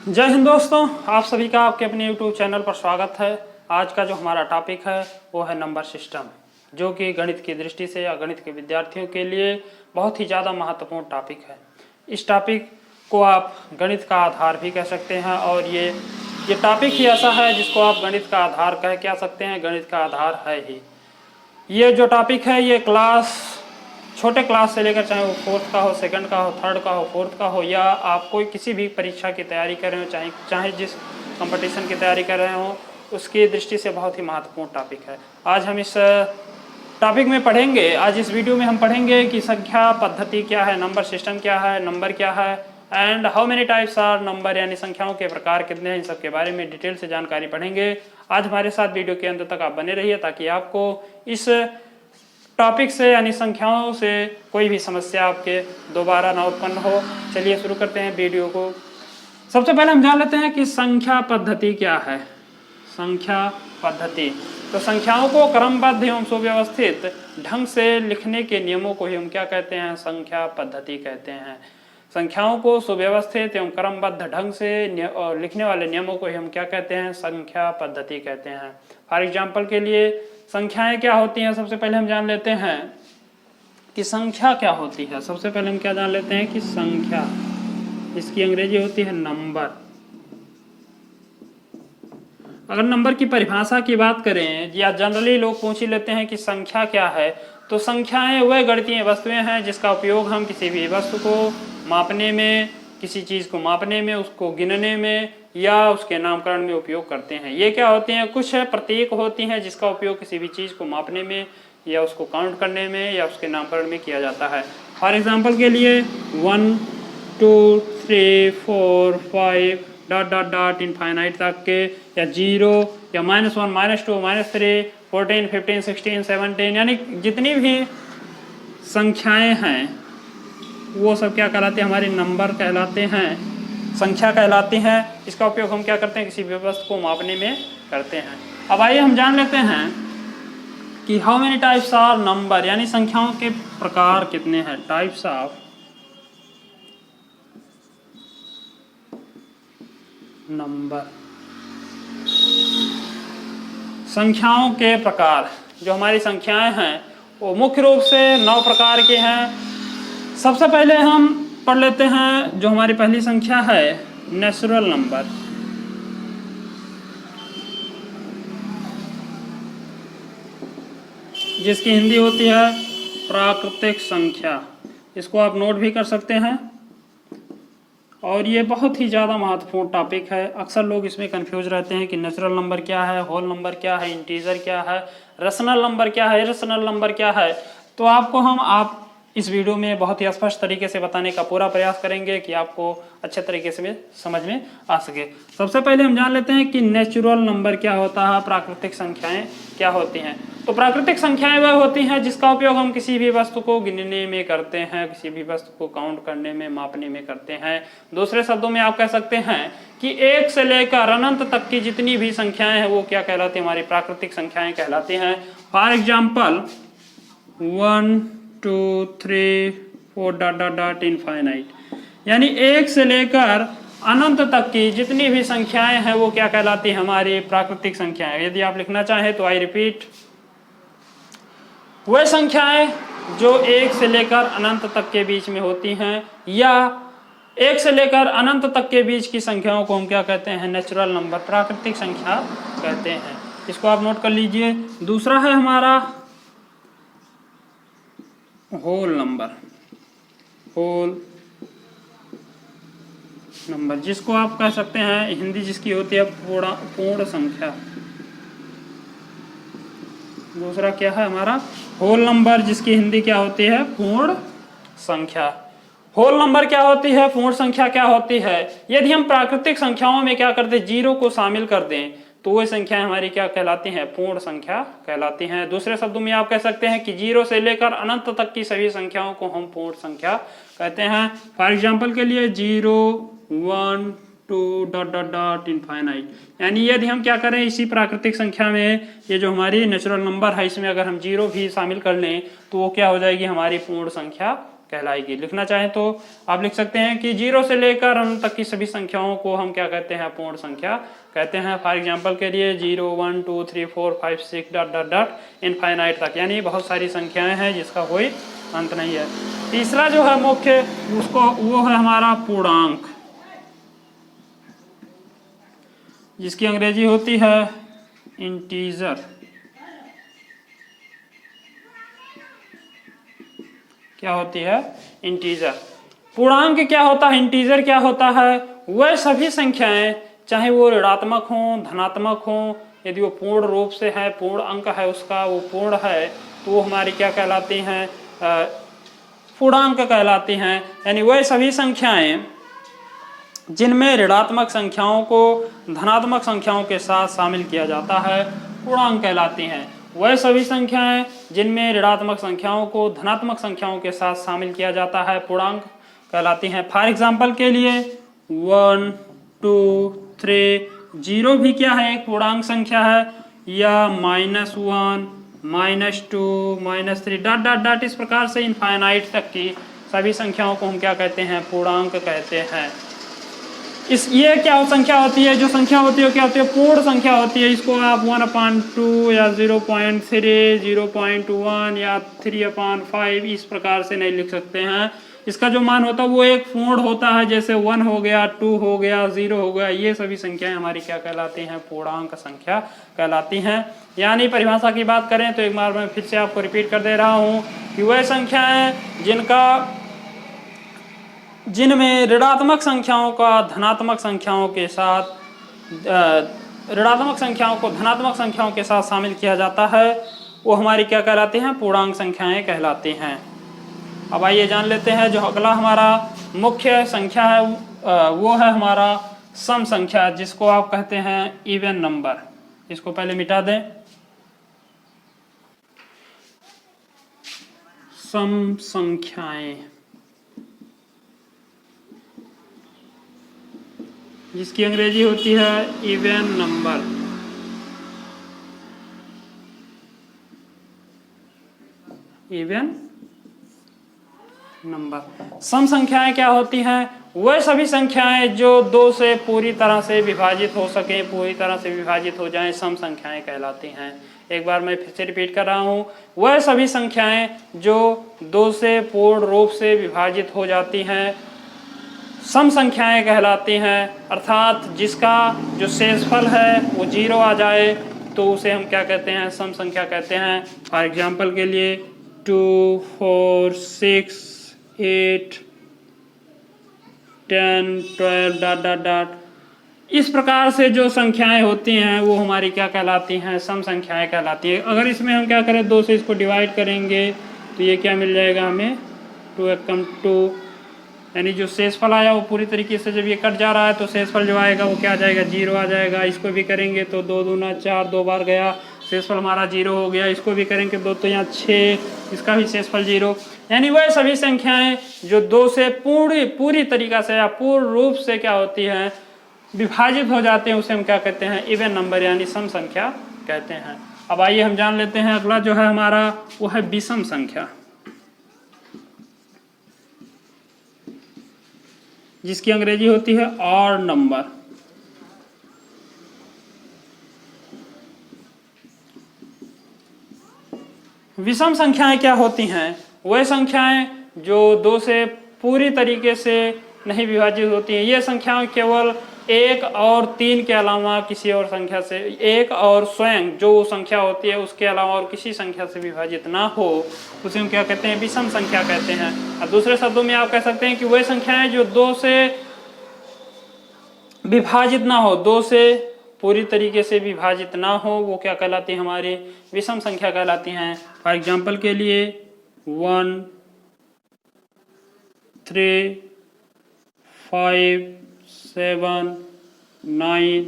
जय हिंद दोस्तों, आप सभी का आपके अपने YouTube चैनल पर स्वागत है। आज का जो हमारा टॉपिक है वो है नंबर सिस्टम, जो कि गणित की दृष्टि से या गणित के विद्यार्थियों के लिए बहुत ही ज़्यादा महत्वपूर्ण टॉपिक है। इस टॉपिक को आप गणित का आधार भी कह सकते हैं और ये टॉपिक ही ऐसा है जिसको आप गणित का आधार कह सकते हैं, गणित का आधार है ही। ये जो टॉपिक है ये छोटे क्लास से लेकर, चाहे वो फोर्थ का हो, सेकंड का हो, थर्ड का हो, फोर्थ का हो, या आप कोई किसी भी परीक्षा की तैयारी कर रहे हो, चाहे जिस कंपटीशन की तैयारी कर रहे हो, उसकी दृष्टि से बहुत ही महत्वपूर्ण टॉपिक है। आज हम इस टॉपिक में पढ़ेंगे, आज इस वीडियो में हम पढ़ेंगे कि संख्या पद्धति क्या है, नंबर सिस्टम क्या है, नंबर क्या है, and how many types are number, यानी संख्याओं के प्रकार कितने हैं, इन सब के बारे में डिटेल से जानकारी पढ़ेंगे। आज हमारे साथ वीडियो के अंत तक आप बने रहिए ताकि आपको इस टॉपिक से यानी संख्याओं से कोई भी समस्या आपके दोबारा ना उत्पन्न हो। चलिए शुरू करते हैं वीडियो को। सबसे पहले हम जान लेते हैं कि संख्या पद्धति क्या है। संख्या पद्धति, तो संख्याओं को क्रमबद्ध एवं सुव्यवस्थित ढंग से लिखने के नियमों को ही हम क्या कहते हैं, संख्या पद्धति कहते हैं। संख्याओं को सुव्यवस्थित एवं क्रमबद्ध ढंग से लिखने वाले नियमों को ही हम क्या कहते हैं, संख्या पद्धति कहते हैं। फॉर एग्जाम्पल के लिए संख्याएं क्या होती हैं, सबसे पहले हम जान लेते हैं कि संख्या क्या होती है। सबसे पहले हम क्या जान लेते हैं कि संख्या, इसकी अंग्रेजी होती है नंबर। अगर नंबर की परिभाषा की बात करें या जनरली लोग पूछ ही लेते हैं कि संख्या क्या है, तो संख्याएं वह गणितीय वस्तुएं हैं जिसका उपयोग हम किसी भी वस्तु को मापने में, किसी चीज़ को मापने में, उसको गिनने में या उसके नामकरण में उपयोग करते हैं। ये क्या होती हैं, कुछ प्रतीक होती हैं जिसका उपयोग किसी भी चीज़ को मापने में या उसको काउंट करने में या उसके नामकरण में किया जाता है। फॉर एग्जांपल के लिए 1 2 3 4 5 डॉट डॉट डॉट इनफाइनाइट तक के, या 0 या -1 -2 -3 14 15 16 17, यानी जितनी भी संख्याएं हैं वो सब क्या कहलाते हैं, हमारे नंबर कहलाते हैं, संख्या कहलाती हैं। इसका उपयोग हम क्या करते हैं, किसी भी वस्तु को मापने में करते हैं। अब आइए हम जान लेते हैं कि how many types are number, यानी संख्याओं के प्रकार कितने हैं। टाइप्स ऑफ नंबर, संख्याओं के प्रकार। जो हमारी संख्याएं हैं वो मुख्य रूप से 9 प्रकार के हैं। सबसे पहले हम पढ़ लेते हैं जो हमारी पहली संख्या है, नेचुरल नंबर। जिसकी हिंदी होती है प्राकृतिक संख्या। इसको आप नोट भी कर सकते हैं और ये बहुत ही ज़्यादा महत्वपूर्ण टॉपिक है। अक्सर लोग इसमें कंफ्यूज रहते हैं कि नेचुरल नंबर क्या है, होल नंबर क्या है, इंटीजर क्या है, रेशनल नंबर क्या है, इरेशनल नंबर क्या है। तो आपको आप इस वीडियो में बहुत ही स्पष्ट तरीके से बताने का पूरा प्रयास करेंगे कि आपको अच्छे तरीके से समझ में आ सके। सबसे पहले हम जान लेते हैं कि नेचुरल नंबर क्या होता है, प्राकृतिक संख्याएं क्या होती हैं। तो प्राकृतिक संख्याएं वह होती हैं जिसका उपयोग हम किसी भी वस्तु को गिनने में करते हैं, किसी भी वस्तु को काउंट करने में, मापने में करते हैं। दूसरे शब्दों में आप कह सकते हैं कि 1 से लेकर अनंत तक की जितनी भी संख्याएं हैं वो क्या कहलाती हैं, हमारी प्राकृतिक संख्याएं कहलाती हैं। For example 1 2 3 4 dot dot dot infinite, यानी 1 से लेकर अनंत तक की जितनी भी संख्याएं हैं वो क्या कहलाती है, हमारी प्राकृतिक संख्याएं। यदि आप लिखना चाहें तो आई रिपीट, वह संख्याएं जो 1 से लेकर अनंत तक के बीच में होती हैं, या 1 से लेकर अनंत तक के बीच की संख्याओं को हम क्या कहते हैं, नेचुरल नंबर, प्राकृतिक संख्या कहते हैं। इसको आप नोट कर लीजिए। दूसरा है हमारा होल नंबर। होल नंबर जिसको आप कह सकते हैं, हिंदी जिसकी होती है पूर्ण संख्या। दूसरा क्या है हमारा, होल नंबर, जिसकी हिंदी क्या होती है, पूर्ण संख्या। होल नंबर क्या होती है, पूर्ण संख्या क्या होती है। यदि हम प्राकृतिक संख्याओं में क्या करते हैं, 0 को शामिल कर दें तो वह संख्याएं हमारी क्या कहलाती हैं, पूर्ण संख्या कहलाती हैं। दूसरे शब्दों में आप कह सकते हैं कि 0 से लेकर अनंत तक की सभी संख्याओं को हम पूर्ण संख्या कहते हैं। फॉर एग्जाम्पल के लिए 0 1 2 डॉट डॉट डॉट इनफाइनाइट, यानी यदि हम क्या करें, इसी प्राकृतिक संख्या में ये जो हमारी नेचुरल नंबर है इसमें अगर हम 0 भी शामिल कर लें तो वो क्या हो जाएगी, हमारी पूर्ण संख्या कहलाएगी। लिखना चाहें तो आप लिख सकते हैं कि 0 से लेकर अनंत तक की सभी संख्याओं को हम क्या कहते हैं, पूर्ण संख्या कहते हैं। फॉर एग्जांपल के लिए 0 1 2 3 4 5 6 डॉट डॉट डॉट इनफाइनाइट तक, यानी बहुत सारी संख्याएं हैं जिसका कोई अंत नहीं है। तीसरा जो है मुख्य वो है हमारा पूर्णांक, जिसकी अंग्रेजी होती है इंटीजर। क्या होती है? इंटीजर। पूर्णांक क्या होता है, इंटीजर क्या होता है? वह सभी संख्याएं, चाहे वो ऋणात्मक हों, धनात्मक हों, यदि वो पूर्ण रूप से है, पूर्ण अंक है उसका, वो पूर्ण है, तो वो हमारी क्या कहलाती हैं? पूर्णांक कहलाती हैं। यानी वह सभी संख्याएं जिनमें ऋणात्मक संख्याओं को धनात्मक संख्याओं के साथ शामिल किया जाता है, पूर्णांक कहलाती हैं। वह सभी संख्याएं जिनमें ऋणात्मक संख्याओं को धनात्मक संख्याओं के साथ शामिल किया जाता है, पूर्णांक कहलाती हैं। फॉर एग्जाम्पल के लिए 1 2 3, 0 भी क्या है? एक पूर्णांक संख्या है। या -1 -2 -3 डॉट डॉट डॉट, इस प्रकार से इनफाइनाइट तक की सभी संख्याओं को हम क्या कहते हैं? पूर्णांक कहते हैं। ये क्या संख्या होती है? जो संख्या होती है क्या होती है? पूर्ण संख्या होती है। इसको आप 1/2 या 0.3 0.1 या 3/5 इस प्रकार से नहीं लिख सकते हैं। इसका जो मान होता है वो एक पूर्ण होता है, जैसे 1 हो गया, 2 हो गया, 0 हो गया। ये सभी संख्याएं हमारी क्या कहलाती हैं? पूर्णांक संख्या कहलाती हैं। यानी परिभाषा की बात करें तो एक बार मैं फिर से आपको रिपीट कर दे रहा हूँ कि वह संख्याएं जिनमें ऋणात्मक संख्याओं का धनात्मक संख्याओं के साथ ऋणात्मक संख्याओं को धनात्मक संख्याओं के साथ शामिल किया जाता है, वो हमारी क्या कहलाती हैं? पूर्णांक संख्याएं कहलाती हैं। अब आइए जान लेते हैं जो अगला हमारा मुख्य संख्या है, वो है हमारा सम संख्या, जिसको आप कहते हैं इवन नंबर। इसको पहले मिटा दें। सम संख्याएं, जिसकी अंग्रेजी होती है इवन नंबर। Even number. सम संख्याएं क्या होती हैं? वह सभी संख्याएं जो 2 से पूरी तरह से विभाजित हो सके, पूरी तरह से विभाजित हो जाएं, सम संख्याएं कहलाती हैं। एक बार मैं फिर से रिपीट कर रहा हूं, वह सभी संख्याएं जो 2 से पूर्ण रूप से विभाजित हो जाती हैं, सम संख्याएं कहलाती हैं। अर्थात जिसका जो शेषफल है वो 0 आ जाए तो उसे हम क्या कहते हैं? सम संख्या कहते हैं। फॉर एग्जाम्पल के लिए 2 4 6 8 10 12 डॉट डॉट डॉट, इस प्रकार से जो संख्याएं होती हैं वो हमारी क्या कहलाती हैं? सम संख्याएं कहलाती हैं। अगर इसमें हम क्या करें, 2 से इसको डिवाइड करेंगे तो ये क्या मिल जाएगा हमें? 2 एकम 2, यानी जो शेषफल आया वो पूरी तरीके से जब ये कट जा रहा है तो शेषफल जो आएगा वो क्या आ जाएगा? 0 आ जाएगा। इसको भी करेंगे तो 2 दूना 4, 2 बार गया, शेषफल हमारा 0 हो गया। इसको भी करेंगे 2 तो यहाँ 6, इसका भी शेषफल 0। यानी वह सभी संख्याएं जो 2 से पूरी तरीका से या पूर्ण रूप से क्या होती हैं? विभाजित हो जाते हैं, उसे हम क्या कहते हैं? इवन नंबर, यानी सम संख्या कहते हैं। अब आइए हम जान लेते हैं अगला जो है हमारा, वो है विषम संख्या, जिसकी अंग्रेजी होती है ऑड नंबर। विषम संख्याएं क्या होती हैं? वह संख्याएं जो 2 से पूरी तरीके से नहीं विभाजित होती हैं। ये संख्याएं केवल 1 और 3 के अलावा किसी और संख्या से, 1 और स्वयं जो संख्या होती है उसके अलावा और किसी संख्या से विभाजित ना हो, उसे हम क्या कहते हैं? विषम संख्या कहते हैं। और दूसरे शब्दों में आप कह सकते हैं कि वह संख्याएं जो 2 से विभाजित ना हो, 2 से पूरी तरीके से विभाजित ना हो, वो क्या कहलाती है? हमारी विषम संख्या कहलाती हैं। फॉर एग्जाम्पल के लिए 1 3 5 7 9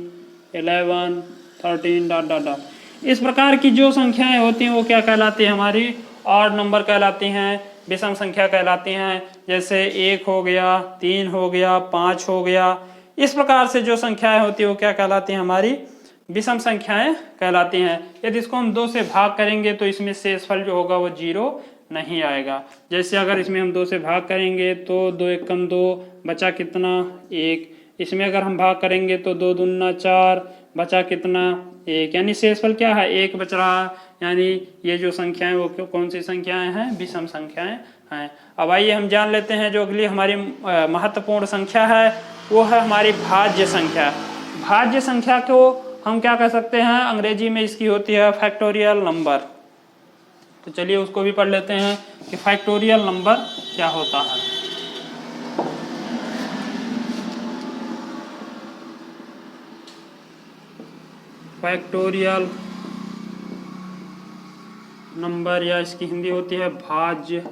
11 13 डॉट डॉट डॉट, इस प्रकार की जो संख्याएं होती हैं वो क्या कहलाती है? हमारी ऑड नंबर कहलाती हैं, विषम संख्या कहलाती हैं। जैसे 1 हो गया, 3 हो गया, 5 हो गया, इस प्रकार से जो संख्याएं होती है वो क्या कहलाती हैं? हमारी विषम संख्याएं कहलाती हैं। यदि इसको हम 2 से भाग करेंगे तो इसमें शेषफल जो होगा वो 0 नहीं आएगा। जैसे अगर इसमें हम 2 से भाग करेंगे तो 2 एकम 2, बचा कितना 1। इसमें अगर हम भाग करेंगे तो 2 दूना 4, बचा कितना 1, यानी शेषफल क्या है 1 बच रहा है। यानी ये जो संख्याएं वो कौन सी संख्याएं हैं, विषम संख्याएं हैं। अब आइए हम जान लेते हैं जो अगली हमारी महत्वपूर्ण संख्या है वो है हमारी भाज्य संख्या। भाज्य संख्या को हम क्या कह सकते हैं, अंग्रेजी में इसकी होती है फैक्टोरियल नंबर। तो चलिए उसको भी पढ़ लेते हैं कि फैक्टोरियल नंबर क्या होता है। फैक्टोरियल नंबर या इसकी हिंदी होती है भाज्य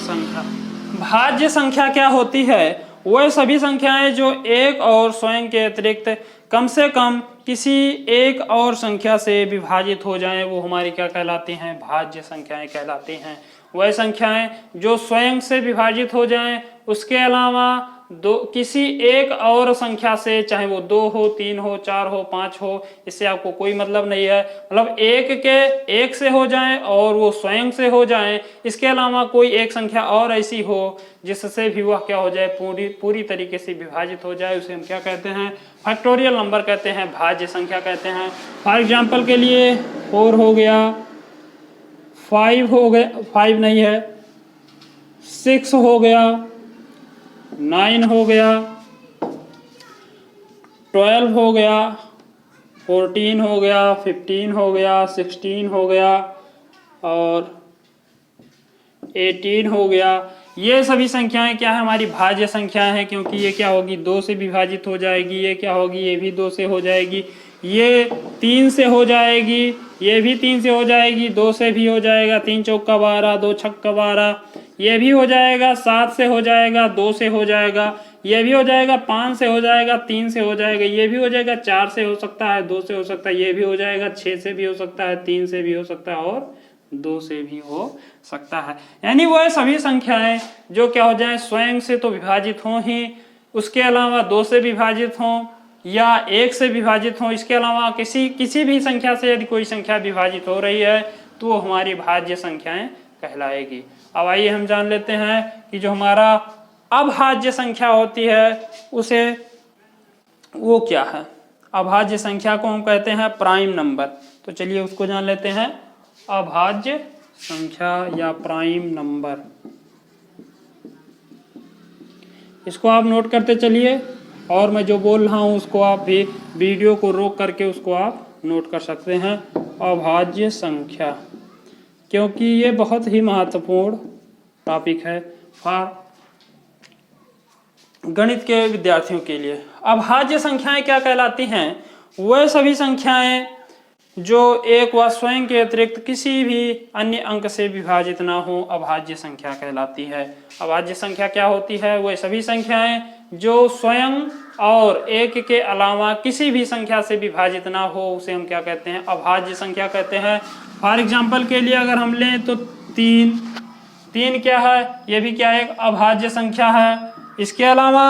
संख्या। भाज्य संख्या क्या होती है, वह सभी संख्याएं जो एक और स्वयं के अतिरिक्त कम से कम किसी एक और संख्या से विभाजित हो जाएं, वो हमारी क्या कहलाती हैं, भाज्य संख्याएं कहलाती हैं। वह संख्याएं जो स्वयं से विभाजित हो जाएं, उसके अलावा किसी एक और संख्या से, चाहे वो 2 हो, 3 हो, 4 हो, 5 हो, इससे आपको कोई मतलब नहीं है। मतलब एक से हो जाएं और वो स्वयं से हो जाएं, इसके अलावा कोई एक संख्या और ऐसी हो जिससे भी वह क्या हो जाए, पूरी तरीके से विभाजित हो जाए, उसे हम क्या कहते हैं, फैक्टोरियल नंबर कहते हैं, भाज्य संख्या कहते हैं। फॉर एग्जाम्पल के लिए 4 हो गया, 5 हो गया, 5 नहीं है, 6 हो गया, 9 हो गया, 12 हो गया, 14 हो गया, 15 हो गया, 16 हो गया और 18 हो गया। ये सभी संख्याएं क्या है, हमारी भाज्य संख्याएं हैं, क्योंकि ये क्या होगी, 2 से विभाजित हो जाएगी। ये क्या होगी, ये भी 2 से हो जाएगी, ये 3 से हो जाएगी, ये भी 3 से हो जाएगी, 2 से भी हो जाएगा, 3 चौका 12, 2 छक्का 12, ये भी हो जाएगा, 7 से हो जाएगा, 2 से हो जाएगा, ये भी हो जाएगा, 5 से हो जाएगा, 3 से हो जाएगा, ये भी हो जाएगा, 4 से हो सकता है, 2 से हो सकता है, ये भी हो जाएगा, 6 से भी हो सकता है, 3 से भी हो सकता है और 2 से भी हो सकता है। यानी वह सभी संख्याएं जो क्या हो जाए, स्वयं से तो विभाजित हों ही, उसके अलावा 2 से विभाजित हों या 1 से विभाजित हों, इसके अलावा किसी भी संख्या से यदि कोई संख्या विभाजित हो रही है तो वो हमारी भाज्य संख्याएं कहलाएगी। अब आइए हम जान लेते हैं कि जो हमारा अभाज्य संख्या होती है उसे वो क्या है। अभाज्य संख्या को हम कहते हैं प्राइम नंबर। तो चलिए उसको जान लेते हैं, अभाज्य संख्या या प्राइम नंबर। इसको आप नोट करते चलिए और मैं जो बोल रहा हूं उसको आप भी वीडियो को रोक करके उसको आप नोट कर सकते हैं। अभाज्य संख्या, क्योंकि ये बहुत ही महत्वपूर्ण टॉपिक है फॉर गणित के विद्यार्थियों के लिए। अभाज्य संख्याएं क्या कहलाती हैं, वह सभी संख्याएं जो एक व स्वयं के अतिरिक्त किसी भी अन्य अंक से विभाजित ना हो, अभाज्य संख्या कहलाती है। अभाज्य संख्या क्या होती है, वह सभी संख्याएं जो स्वयं और एक के अलावा किसी भी संख्या से विभाजित ना हो, उसे हम क्या कहते हैं, अभाज्य संख्या कहते हैं। फॉर एग्जाम्पल के लिए अगर हम लें तो 3 क्या है, यह भी क्या एक अभाज्य संख्या है। इसके अलावा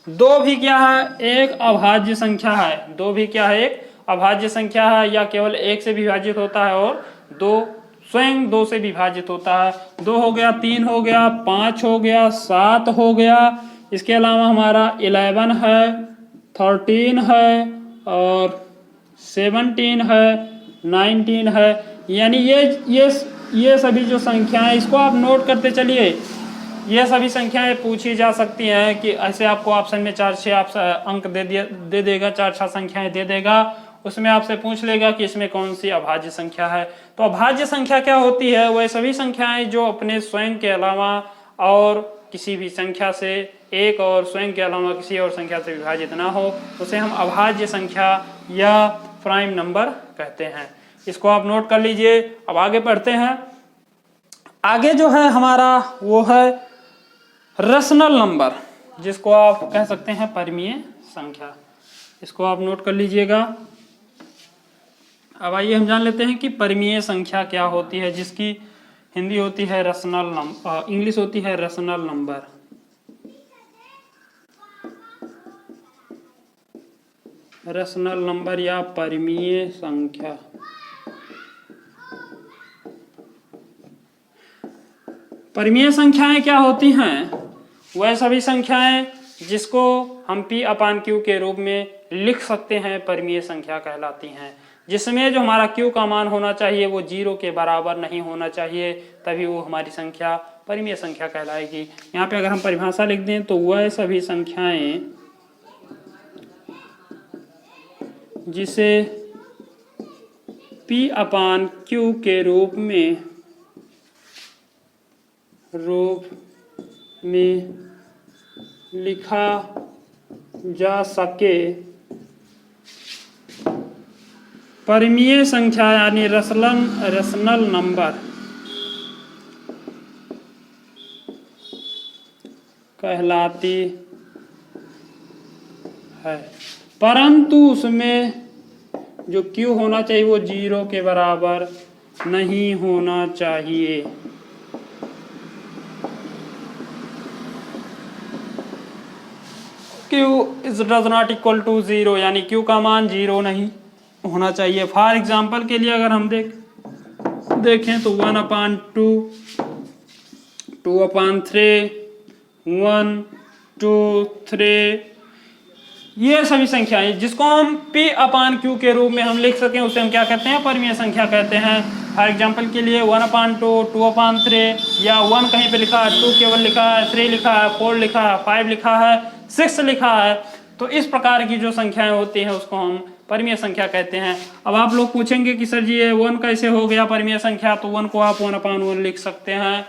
2 भी क्या है, एक अभाज्य संख्या है। 2 भी क्या है, एक अभाज्य संख्या है, या केवल 1 से विभाजित होता है और 2 स्वयं 2 से विभाजित होता है। 2 हो गया, 3 हो गया, 5 हो गया, 7 हो गया। इसके अलावा हमारा 11 है, 13 है और 17 है, 19 है। यानी ये सभी जो संख्याएं, इसको आप नोट करते चलिए। ये सभी संख्याएं पूछी जा सकती हैं कि ऐसे आपको ऑप्शन में 4-6 आप अंक दे देगा, 4-6 संख्याएं दे देगा, उसमें आपसे पूछ लेगा कि इसमें कौन सी अभाज्य संख्या है। तो अभाज्य संख्या क्या होती है, वह सभी संख्याएं जो अपने स्वयं के अलावा और किसी भी संख्या से, एक और स्वयं के अलावा किसी और संख्या से विभाजित ना हो, उसे हम अभाज्य संख्या या प्राइम नंबर कहते हैं। इसको आप नोट कर लीजिए। अब आगे पढ़ते हैं। आगे जो है हमारा वो है रेशनल नंबर, जिसको आप कह सकते हैं परिमेय संख्या। इसको आप नोट कर लीजिएगा। अब आइए हम जान लेते हैं कि परिमेय संख्या क्या होती है, जिसकी हिंदी होती है रेशनल नंबर, इंग्लिश होती है रेशनल नंबर। रेशनल नंबर या परिमेय संख्या। परिमेय संख्याएं क्या होती हैं? वह सभी संख्याएं जिसको हम P/Q के रूप में लिख सकते हैं परिमेय संख्या कहलाती हैं, जिसमें जो हमारा Q का मान होना चाहिए वो 0 के बराबर नहीं होना चाहिए, तभी वो हमारी संख्या परिमेय संख्या कहलाएगी। यहाँ पे अगर हम परिभाषा लिख दें तो वह सभी संख्याएं जिसे P/Q के रूप में लिखा जा सके परिमेय संख्या यानी रेशनल नंबर कहलाती है, परंतु उसमें जो Q होना चाहिए वो 0 के बराबर नहीं होना चाहिए। Q does not equal to 0 यानी Q का मान 0 नहीं होना चाहिए। फॉर एग्जाम्पल के लिए अगर हम देखें तो 1/2, 2/3, 1, 2, 3, ये सभी संख्याएं जिसको हम P/Q के रूप में हम लिख सकें उसे हम क्या कहते हैं? परिमेय संख्या कहते हैं। फॉर एग्जाम्पल के लिए 1/2, 2/3 या 1 कहीं पे लिखा है, 2 केवल लिखा है, 3 लिखा है, 4 लिखा है, 5 लिखा है, 6 लिखा है, तो इस प्रकार की जो संख्याएं होती हैं उसको हम परिमेय संख्या कहते हैं। अब आप लोग पूछेंगे कि सर जी ये 1 कैसे हो गया परिमेय संख्या? तो 1 को आप 1/1 लिख सकते हैं,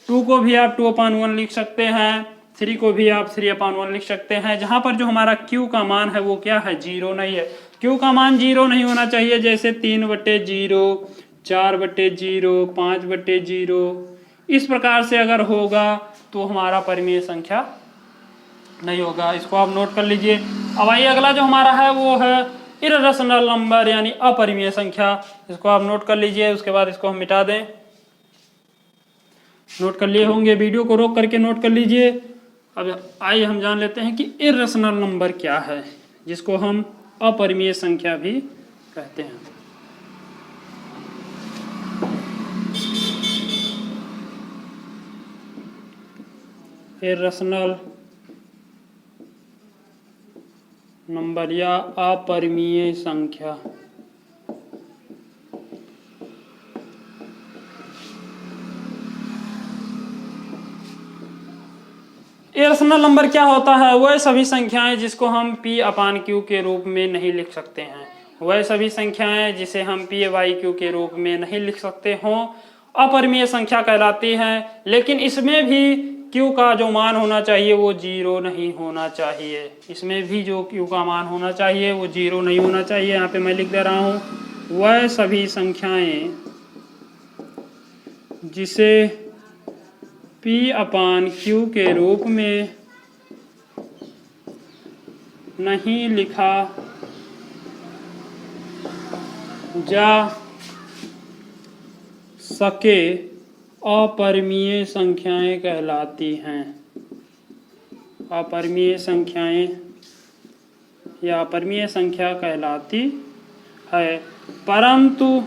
2 को भी आप 2/1 लिख सकते हैं, 3 को भी आप 3/1 लिख सकते हैं। जहां पर जो हमारा Q का मान है वो क्या है? 0 नहीं है। Q का मान 0 नहीं होना चाहिए, जैसे 3/0, 4/0, 5/0, इस प्रकार से अगर होगा तो हमारा परिमेय संख्या नहीं होगा। इसको आप नोट कर लीजिए। अब आइए अगला जो हमारा है वो है इर्रेशनल नंबर यानी अपरिमेय संख्या। इसको आप नोट कर लीजिए, उसके बाद इसको हम मिटा दें। नोट कर लिए होंगे, वीडियो को रोक करके नोट कर लीजिए। अब आइए हम जान लेते हैं कि इर्रेशनल नंबर क्या है, जिसको हम अपरिमेय संख्या भी कहते हैं। इर्रेशनल नंबर या अपरिमेय संख्या इर्रेशनल नंबर क्या होता है? वह सभी संख्याएं जिसको हम P/Q के रूप में नहीं लिख सकते हैं, वह सभी संख्याएं जिसे हम P/Q के रूप में नहीं लिख सकते हों अपरिमेय संख्या कहलाती हैं। लेकिन इसमें भी Q का जो मान होना चाहिए वो 0 नहीं होना चाहिए। इसमें भी जो Q का मान होना चाहिए वो 0 नहीं होना चाहिए। यहाँ पे मैं लिख दे रहा हूँ, वह सभी संख्याएं जिसे P/Q के रूप में नहीं लिखा जा सके अपरिमेय संख्याएं कहलाती हैं। अपरिमेय संख्याएं या अपरिमेय संख्या कहलाती है, परंतु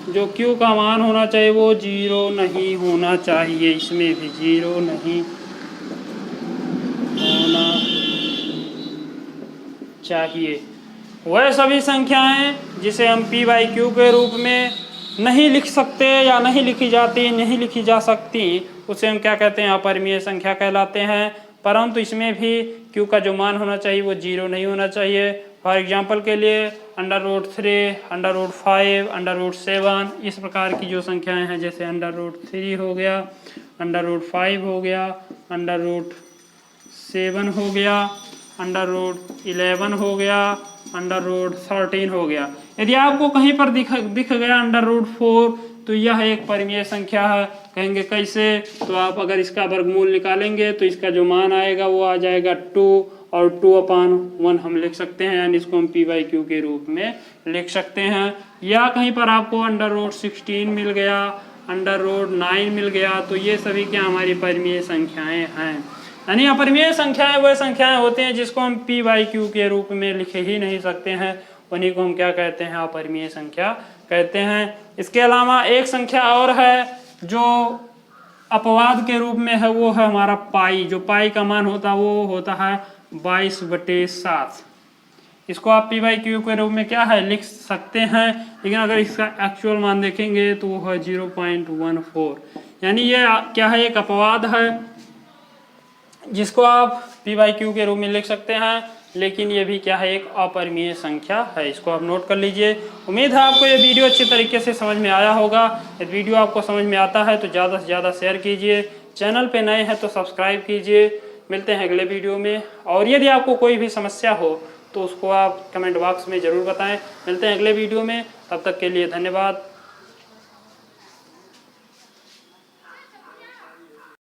जो Q का मान होना चाहिए वो 0 नहीं होना चाहिए। इसमें भी 0 नहीं होना चाहिए। वह सभी संख्याएं जिसे हम P/Q के रूप में नहीं लिख सकते या नहीं लिखी जाती, नहीं लिखी जा सकती, उसे हम क्या कहते हैं? अपरिमेय संख्या कहलाते हैं। परंतु इसमें भी Q का जो मान होना चाहिए वो 0 नहीं होना चाहिए। फॉर एग्जाम्पल के लिए √3, √5, √7, इस प्रकार की जो संख्याएं हैं, जैसे √3 हो गया, √5 हो गया, √7 हो गया, √11 हो गया, √13 हो गया। यदि आपको कहीं पर दिख गया √4 तो यह एक परिमेय संख्या है। कहेंगे कैसे? तो आप अगर इसका वर्गमूल निकालेंगे तो इसका जो मान आएगा वो आ जाएगा 2 और 2/1 हम लिख सकते हैं, यानी इसको हम P/Q के रूप में लिख सकते हैं। या कहीं पर आपको √16 मिल गया, √9 मिल गया, तो ये सभी क्या हमारी परिमेय संख्याएं हैं। यानी अपरिमेय संख्याएं वह संख्याएं होती हैं जिसको हम p बाई क्यू के रूप में लिख ही नहीं सकते हैं, उन्हीं को हम क्या कहते हैं, अपरिमेय संख्या कहते हैं। इसके अलावा एक संख्या और है जो अपवाद के रूप में है, वो है हमारा पाई। जो पाई का मान होता है वो होता है 22/7। इसको आप p बाई क्यू के रूप में क्या है लिख सकते हैं, लेकिन अगर इसका एक्चुअल मान देखेंगे तो वो है 0.14। यानी ये क्या है, एक अपवाद है जिसको आप p बाई क्यू के रूप में लिख सकते हैं, लेकिन ये भी क्या है, एक अपरिमेय संख्या है। इसको आप नोट कर लीजिए। उम्मीद है आपको ये वीडियो अच्छी तरीके से समझ में आया होगा। यदि वीडियो आपको समझ में आता है तो ज़्यादा से ज़्यादा शेयर कीजिए, चैनल पे नए हैं तो सब्सक्राइब कीजिए। मिलते हैं अगले वीडियो में, और यदि आपको कोई भी समस्या हो तो उसको आप कमेंट बॉक्स में ज़रूर बताएं। मिलते हैं अगले वीडियो में, तब तक के लिए धन्यवाद।